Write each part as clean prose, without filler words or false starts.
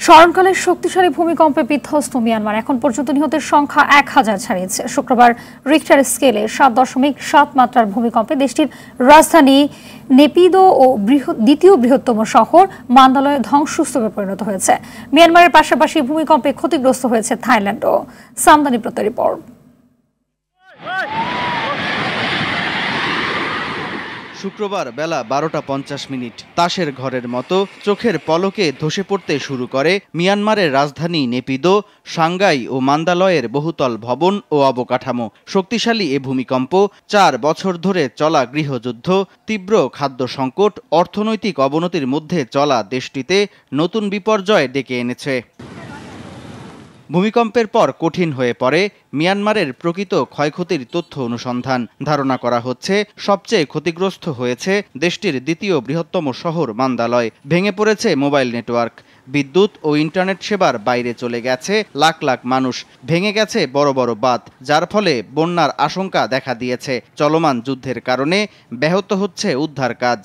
স্মরণকালে শক্তিশালী ভূমিকম্পে বিধ্বস্ত মিয়ানমার। এখন পর্যন্ত নিহতের সংখ্যা 1000 ছাড়িয়েছে। শুক্রবার রিক্টার স্কেলে 7.7 মাত্রার ভূমিকম্পে দেশটির রাজধানী নেপিদো ও দ্বিতীয় বৃহত্তম শহর মান্দালয়ে ধ্বংসস্তূপে পরিণত হয়েছে। মিয়ানমারের পাশাপাশি ভূমিকম্পে ক্ষতিগ্রস্ত হয়েছে থাইল্যান্ডও। সামদানি প্রত্যয় রিপোর্ট। শুক্রবার বেলা 12:50 তাসের ঘরের মতো চোখের পলকে ধসে পড়তে শুরু করে মিয়ানমারের রাজধানী নেপিদো, সাংগাই ও মান্দালয়ের বহুতল ভবন ও অবকাঠামো। শক্তিশালী এ ভূমিকম্প 4 বছর ধরে চলা গৃহযুদ্ধ, তীব্র খাদ্য সংকট, অর্থনৈতিক অবনতির মধ্যে চলা দেশটিতে নতুন বিপর্যয় ডেকে এনেছে। ভূমিকম্পের পর কঠিন হয়ে পড়ে মিয়ানমারের প্রকৃত ক্ষয়ক্ষতির তথ্য অনুসন্ধান। ধারণা করা হচ্ছে সবচেয়ে ক্ষতিগ্রস্ত হয়েছে দেশটির দ্বিতীয় বৃহত্তম শহর মান্দালয়। ভেঙে পড়েছে মোবাইল নেটওয়ার্ক, বিদ্যুৎ ও ইন্টারনেট সেবার বাইরে চলে গেছে লাখ লাখ মানুষ। ভেঙে গেছে বড় বড় বাঁধ, যার ফলে বন্যার আশঙ্কা দেখা দিয়েছে। চলমান যুদ্ধের কারণে ব্যাহত হচ্ছে উদ্ধার কাজ।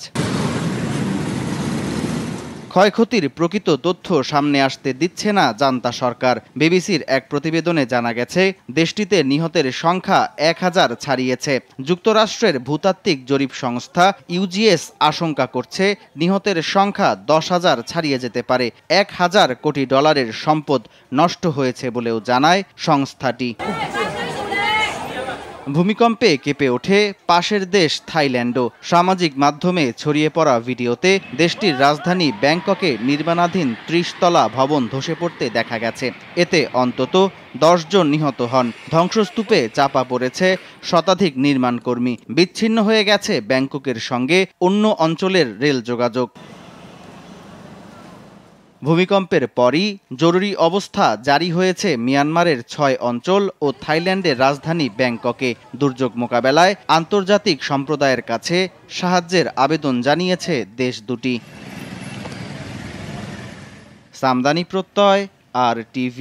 ক্ষয়ক্ষতির প্রকৃত তথ্য সামনে আসতে দিচ্ছে না জান্তা সরকার। বিবিসির এক প্রতিবেদনে জানা গেছে দেশটিতে নিহতের সংখ্যা 1000 ছাড়িয়েছে। যুক্তরাষ্ট্রের ভূতাত্ত্বিক জরিপ সংস্থা ইউজিএস আশঙ্কা করছে নিহতের সংখ্যা 10,000 ছাড়িয়ে যেতে পারে। $1000 কোটি সম্পদ নষ্ট হয়েছে বলেও জানায় সংস্থাটি। ভূমিকম্পে কেঁপে ওঠে পাশের দেশ থাইল্যান্ডও। সামাজিক মাধ্যমে ছড়িয়ে পড়া ভিডিওতে দেশটির রাজধানী ব্যাংককে নির্মাণাধীন 30 তলা ভবন ধসে পড়তে দেখা গেছে। এতে অন্তত 10 জন নিহত হন। ধ্বংসস্তূপে চাপা পড়েছে শতাধিক নির্মাণকর্মী। বিচ্ছিন্ন হয়ে গেছে ব্যাংককের সঙ্গে অন্য অঞ্চলের রেল যোগাযোগ। ভূমিকম্পের পরই জরুরি অবস্থা জারি হয়েছে মিয়ানমারের 6 অঞ্চল ও থাইল্যান্ডের রাজধানী ব্যাংককে। দুর্যোগ মোকাবেলায় আন্তর্জাতিক সম্প্রদায়ের কাছে সাহায্যের আবেদন জানিয়েছে দেশ দুটি। সামদানি প্রত্যয়, RTV।